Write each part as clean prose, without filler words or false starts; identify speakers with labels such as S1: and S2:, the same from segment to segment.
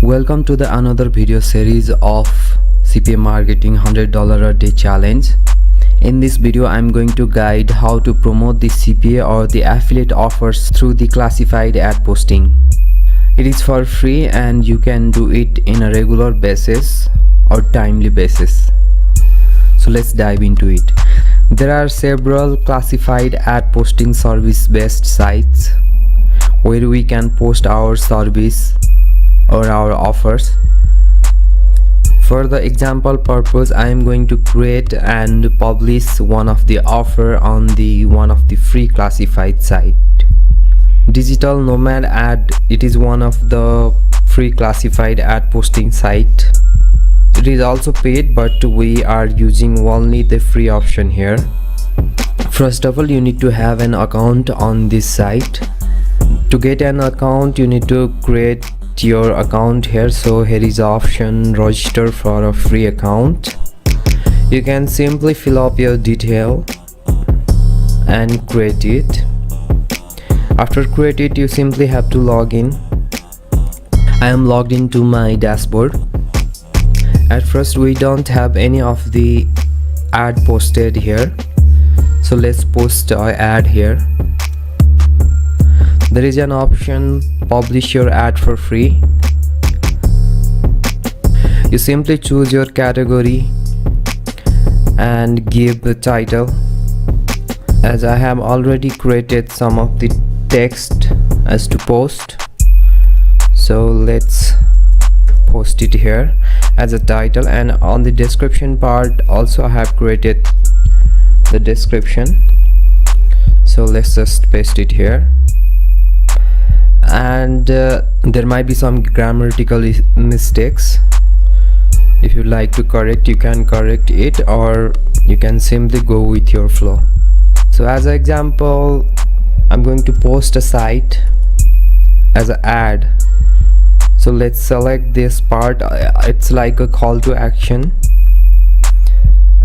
S1: Welcome to the another video series of CPA marketing $100 a day challenge. In this video I'm going to guide how to promote the CPA or the affiliate offers through the classified ad posting. It is for free and you can do it in a regular basis or timely basis. So let's dive into it. There are several classified ad posting service based sites where we can post our service or our offers. For the example purpose, I am going to create and publish one of the offer on one of the free classified site. Digital Nomad Ad, it is one of the free classified ad posting site. It is also paid, but we are using only the free option here. First of all, you need to have an account on this site. To get an account, you need to create your account here. So here is the option register for a free account. You can simply fill up your detail and create it. After create it, you simply have to log in. I am logged into my dashboard. At first we don't have any of the ad posted here, so let's post our ad here. There is an option publish your ad for free. You simply choose your category and give the title. As I have already created some of the text as to post, so let's post it here as a title, and on the description part also I have created the description, so let's just paste it here. And there might be some grammatical mistakes. If you like to correct, you can correct it, or you can simply go with your flow. So as an example, I'm going to post a site as an ad. So let's select this part. It's like a call to action,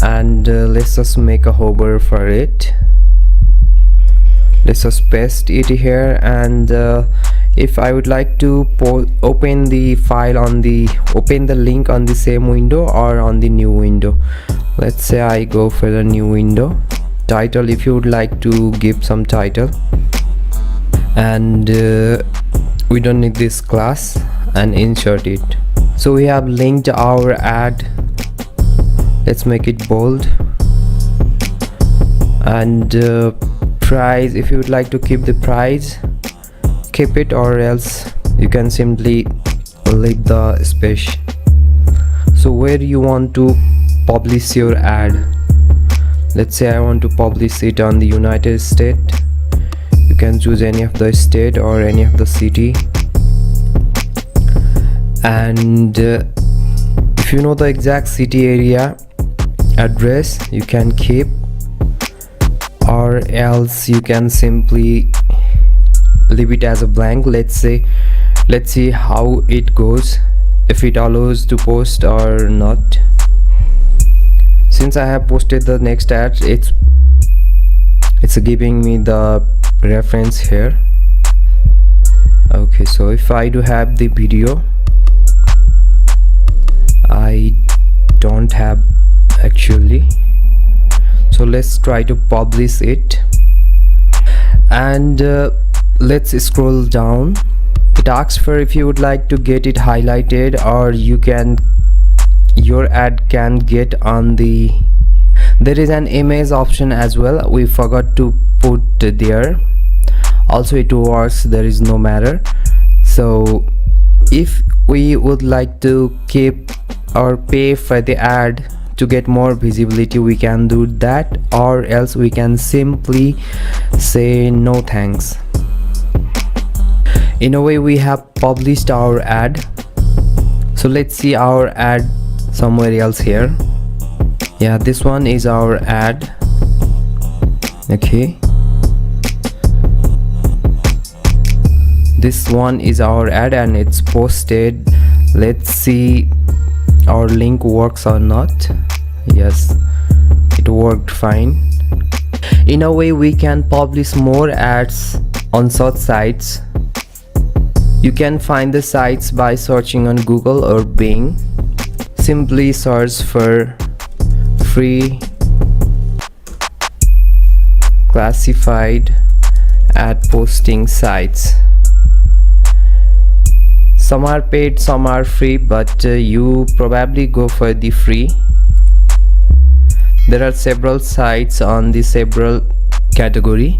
S1: and let's just make a hover for it. Let's just paste it here, and if I would like to open the file on open the link on the same window or on the new window, let's say I go for the new window. Title, if you would like to give some title, and we don't need this class, and insert it. So we have linked our ad. Let's make it bold, and price, if you would like to keep the price, keep it, or else you can simply leave the space. So where you want to publish your ad, let's say I want to publish it on the United States. You can choose any of the state or any of the city, and if you know the exact city area address, you can keep, or else you can simply leave it as a blank. Let's see how it goes, if it allows to post or not. Since I have posted the next ad, it's giving me the reference here. Okay, so if I do have the video, I don't have actually, so let's try to publish it, and let's scroll down. It asks for if you would like to get it highlighted, or your ad can get on there is an image option as well. We forgot to put there. Also it works, there is no matter. So if we would like to keep or pay for the ad to get more visibility, we can do that, or else we can simply say no thanks. In a way, we have published our ad. So let's see our ad somewhere else here. Yeah, this one is our ad. Okay, this one is our ad and it's posted. Let's see our link works or not. Yes, it worked fine. In a way, we can publish more ads on such sites You can find the sites by searching on Google or Bing. Simply search for free classified ad posting sites. Some are paid, some are free, but you probably go for the free. There are several sites on the several category.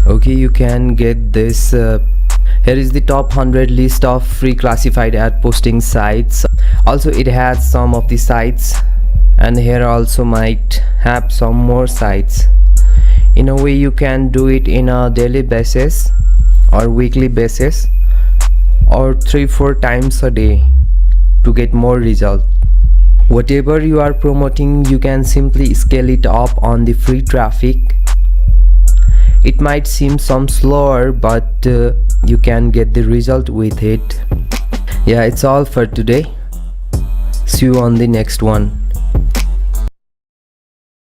S1: Okay, you can get this. Here is the top 100 list of free classified ad posting sites. Also, it has some of the sites, and here also might have some more sites. In a way, you can do it in a daily basis or weekly basis or 3-4 times a day to get more result. Whatever you are promoting, you can simply scale it up on the free traffic. It might seem some slower, but you can get the result with it. Yeah, it's all for today. See you on the next one.